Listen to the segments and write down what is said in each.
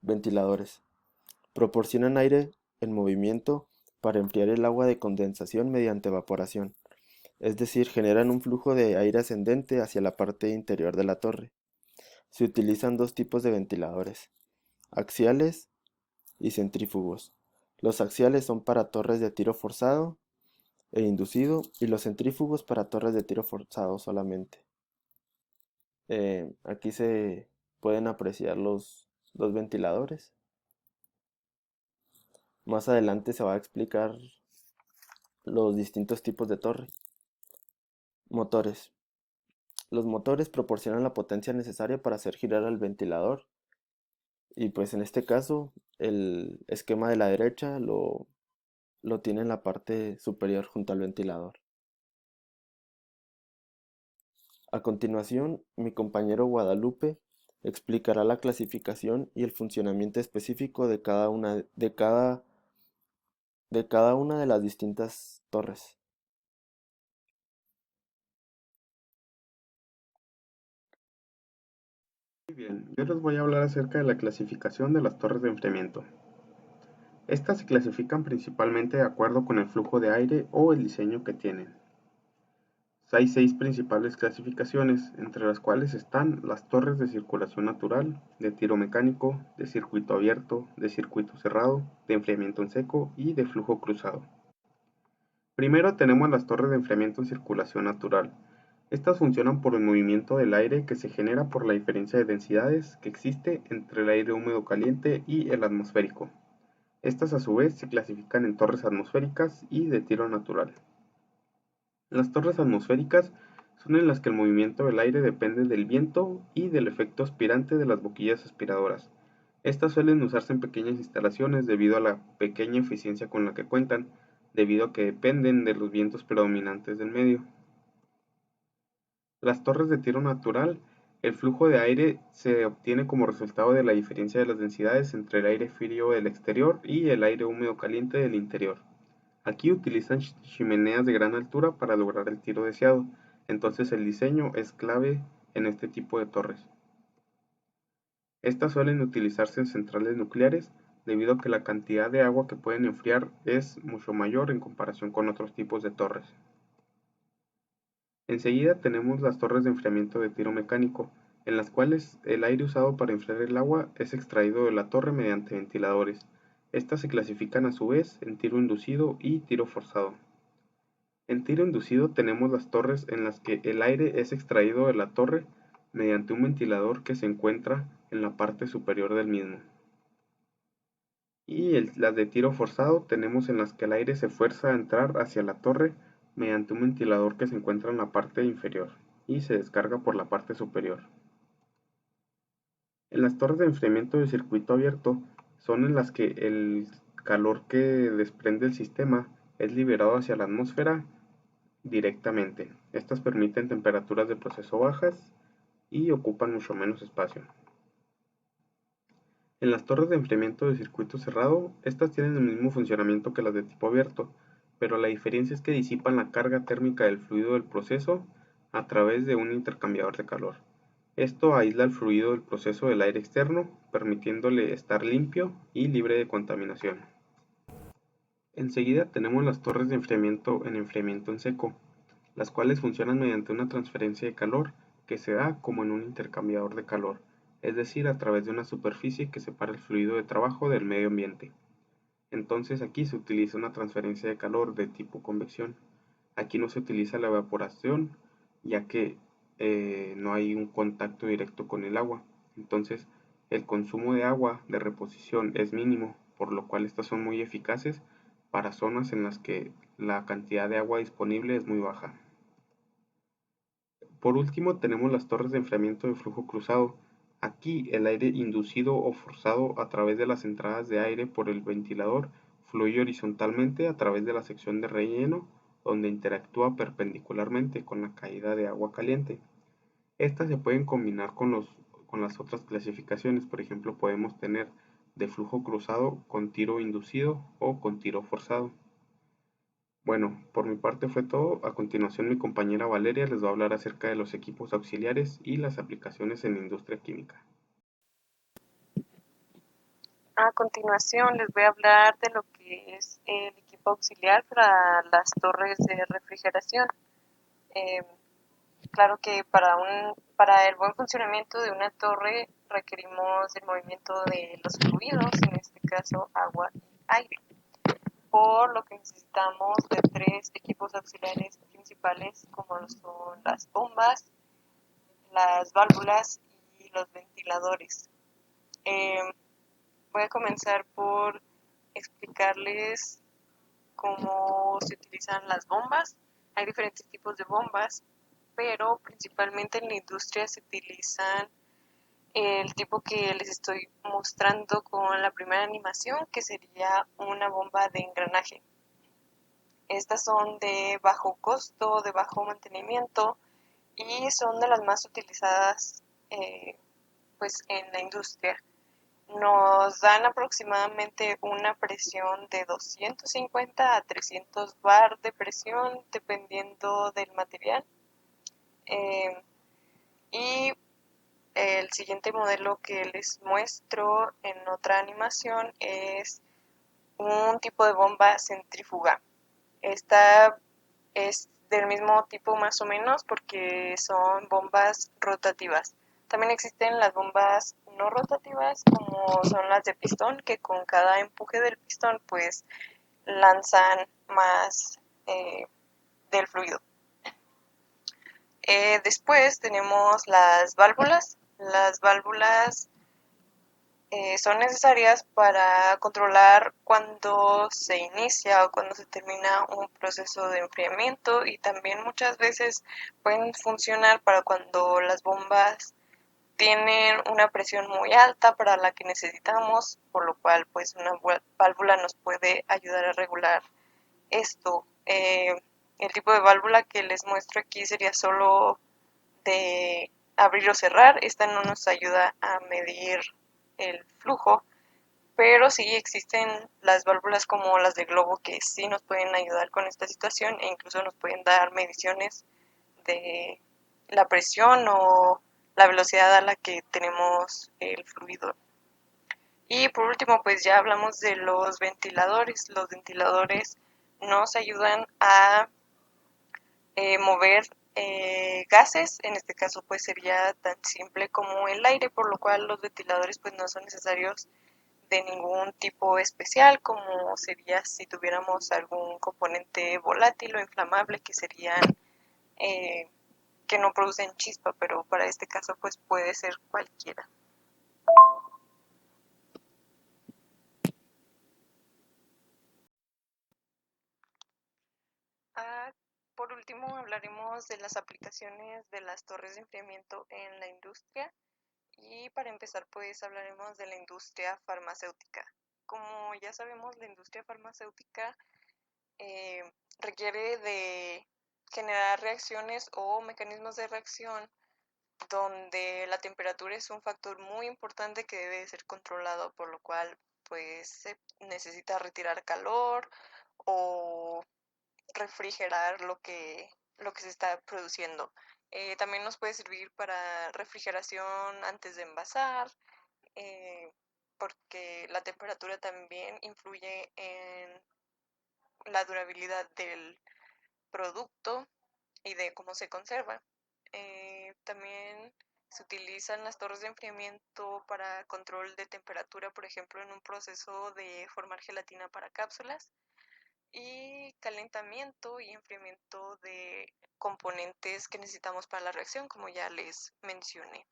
Ventiladores. Proporcionan aire en movimiento para enfriar el agua de condensación mediante evaporación, es decir, generan un flujo de aire ascendente hacia la parte interior de la torre. Se utilizan dos tipos de ventiladores, axiales y centrífugos. Los axiales son para torres de tiro forzado e inducido y los centrífugos para torres de tiro forzado solamente. Aquí se pueden apreciar los dos ventiladores. Más adelante se va a explicar los distintos tipos de torre. Motores. Los motores proporcionan la potencia necesaria para hacer girar el ventilador y pues en este caso el esquema de la derecha lo tiene en la parte superior junto al ventilador. A continuación, mi compañero Guadalupe explicará la clasificación y el funcionamiento específico de cada una de las distintas torres. Muy bien, yo les voy a hablar acerca de la clasificación de las torres de enfriamiento. Estas se clasifican principalmente de acuerdo con el flujo de aire o el diseño que tienen. Hay 6 principales clasificaciones, entre las cuales están las torres de circulación natural, de tiro mecánico, de circuito abierto, de circuito cerrado, de enfriamiento en seco y de flujo cruzado. Primero tenemos las torres de enfriamiento en circulación natural. Estas funcionan por el movimiento del aire que se genera por la diferencia de densidades que existe entre el aire húmedo caliente y el atmosférico. Estas a su vez se clasifican en torres atmosféricas y de tiro natural. Las torres atmosféricas son en las que el movimiento del aire depende del viento y del efecto aspirante de las boquillas aspiradoras. Estas suelen usarse en pequeñas instalaciones debido a la pequeña eficiencia con la que cuentan, debido a que dependen de los vientos predominantes del medio. Las torres de tiro natural, el flujo de aire se obtiene como resultado de la diferencia de las densidades entre el aire frío del exterior y el aire húmedo caliente del interior. Aquí utilizan chimeneas de gran altura para lograr el tiro deseado, entonces el diseño es clave en este tipo de torres. Estas suelen utilizarse en centrales nucleares debido a que la cantidad de agua que pueden enfriar es mucho mayor en comparación con otros tipos de torres. Enseguida tenemos las torres de enfriamiento de tiro mecánico, en las cuales el aire usado para enfriar el agua es extraído de la torre mediante ventiladores. Estas se clasifican a su vez en tiro inducido y tiro forzado. En tiro inducido tenemos las torres en las que el aire es extraído de la torre mediante un ventilador que se encuentra en la parte superior del mismo. Y las de tiro forzado tenemos en las que el aire se fuerza a entrar hacia la torre mediante un ventilador que se encuentra en la parte inferior y se descarga por la parte superior. En las torres de enfriamiento de circuito abierto son en las que el calor que desprende el sistema es liberado hacia la atmósfera directamente. Estas permiten temperaturas de proceso bajas y ocupan mucho menos espacio. En las torres de enfriamiento de circuito cerrado, estas tienen el mismo funcionamiento que las de tipo abierto, pero la diferencia es que disipan la carga térmica del fluido del proceso a través de un intercambiador de calor. Esto aísla el fluido del proceso del aire externo, permitiéndole estar limpio y libre de contaminación. Enseguida tenemos las torres de enfriamiento en seco, las cuales funcionan mediante una transferencia de calor que se da como en un intercambiador de calor, es decir, a través de una superficie que separa el fluido de trabajo del medio ambiente. Entonces aquí se utiliza una transferencia de calor de tipo convección. Aquí no se utiliza la evaporación, ya que no hay un contacto directo con el agua. Entonces el consumo de agua de reposición es mínimo, por lo cual estas son muy eficaces para zonas en las que la cantidad de agua disponible es muy baja. Por último tenemos las torres de enfriamiento de flujo cruzado. Aquí el aire inducido o forzado a través de las entradas de aire por el ventilador fluye horizontalmente a través de la sección de relleno donde interactúa perpendicularmente con la caída de agua caliente. Estas se pueden combinar con las otras clasificaciones, por ejemplo podemos tener de flujo cruzado con tiro inducido o con tiro forzado. Bueno, por mi parte fue todo. A continuación mi compañera Valeria les va a hablar acerca de los equipos auxiliares y las aplicaciones en la industria química. A continuación les voy a hablar de lo que es el equipo auxiliar para las torres de refrigeración. Eh, claro que para el buen funcionamiento de una torre requerimos el movimiento de los fluidos, en este caso agua y aire, por lo que necesitamos de tres equipos auxiliares principales como lo son las bombas, las válvulas y los ventiladores. Eh, Voy a comenzar por explicarles cómo se utilizan las bombas. Hay diferentes tipos de bombas, pero principalmente en la industria se utilizan el tipo que les estoy mostrando con la primera animación, que sería una bomba de engranaje. Estas son de bajo costo, de bajo mantenimiento y son de las más utilizadas pues en la industria. Nos dan aproximadamente una presión de 250 a 300 bar de presión dependiendo del material. Eh, y el siguiente modelo que les muestro en otra animación es un tipo de bomba centrífuga. Esta es del mismo tipo más o menos porque son bombas rotativas. También existen las bombas no rotativas como son las de pistón, que con cada empuje del pistón pues lanzan más del fluido. Después tenemos las válvulas. Las válvulas son necesarias para controlar cuando se inicia o cuando se termina un proceso de enfriamiento y también muchas veces pueden funcionar para cuando las bombas tienen una presión muy alta para la que necesitamos, por lo cual pues una válvula nos puede ayudar a regular esto. El tipo de válvula que les muestro aquí sería solo de abrir o cerrar. Esta no nos ayuda a medir el flujo, pero sí existen las válvulas como las de globo que sí nos pueden ayudar con esta situación e incluso nos pueden dar mediciones de la presión o la velocidad a la que tenemos el fluido. Y por último, pues ya hablamos de los ventiladores. Los ventiladores nos ayudan a mover gases, en este caso pues sería tan simple como el aire, por lo cual los ventiladores pues no son necesarios de ningún tipo especial, como sería si tuviéramos algún componente volátil o inflamable que serían eh, que no producen chispa, pero para este caso pues puede ser cualquiera. Ah, por último hablaremos de las aplicaciones de las torres de enfriamiento en la industria. Y para empezar, pues hablaremos de la industria farmacéutica. Como ya sabemos, la industria farmacéutica eh, requiere de generar reacciones o mecanismos de reacción donde la temperatura es un factor muy importante que debe de ser controlado, por lo cual pues se necesita retirar calor o refrigerar lo que se está produciendo. También nos puede servir para refrigeración antes de envasar, eh, porque la temperatura también influye en la durabilidad del producto y de cómo se conserva. También se utilizan las torres de enfriamiento para control de temperatura, por ejemplo, en un proceso de formar gelatina para cápsulas y calentamiento y enfriamiento de componentes que necesitamos para la reacción, como ya les mencioné.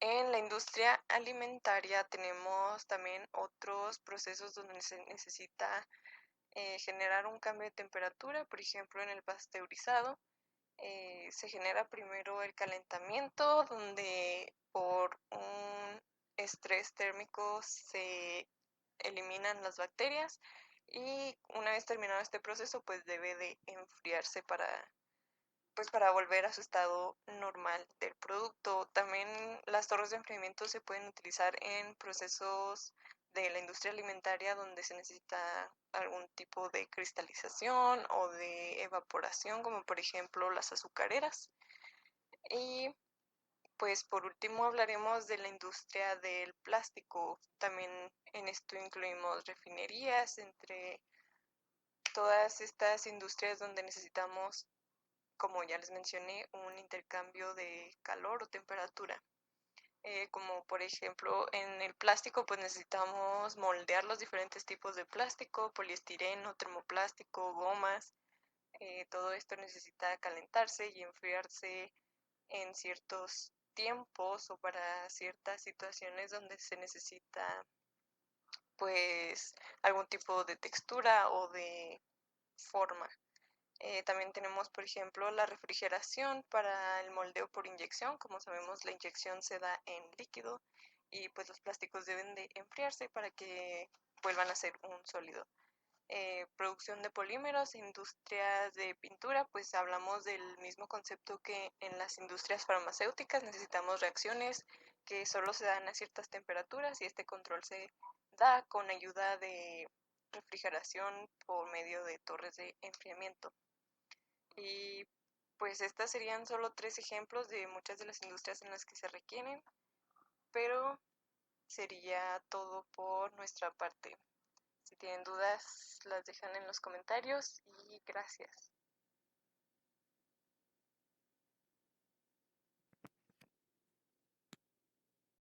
En la industria alimentaria tenemos también otros procesos donde se necesita generar un cambio de temperatura, por ejemplo en el pasteurizado. Se genera primero el calentamiento, donde por un estrés térmico se eliminan las bacterias y una vez terminado este proceso pues debe de enfriarse para volver a su estado normal del producto. También las torres de enfriamiento se pueden utilizar en procesos de la industria alimentaria donde se necesita algún tipo de cristalización o de evaporación, como por ejemplo las azucareras. Y Pues por último hablaremos de la industria del plástico. También en esto incluimos refinerías, entre todas estas industrias donde necesitamos, como ya les mencioné, un intercambio de calor o temperatura. Como por ejemplo en el plástico, pues necesitamos moldear los diferentes tipos de plástico, poliestireno, termoplástico, gomas. Todo esto necesita calentarse y enfriarse en ciertos tiempos o para ciertas situaciones donde se necesita pues algún tipo de textura o de forma. También tenemos, por ejemplo, la refrigeración para el moldeo por inyección. Como sabemos, la inyección se da en líquido y pues los plásticos deben de enfriarse para que vuelvan a ser un sólido. Producción de polímeros, industrias de pintura, pues hablamos del mismo concepto que en las industrias farmacéuticas. Necesitamos reacciones que solo se dan a ciertas temperaturas y este control se da con ayuda de refrigeración por medio de torres de enfriamiento. Y pues estas serían solo 3 ejemplos de muchas de las industrias en las que se requieren, pero sería todo por nuestra parte. Si tienen dudas, las dejan en los comentarios y gracias.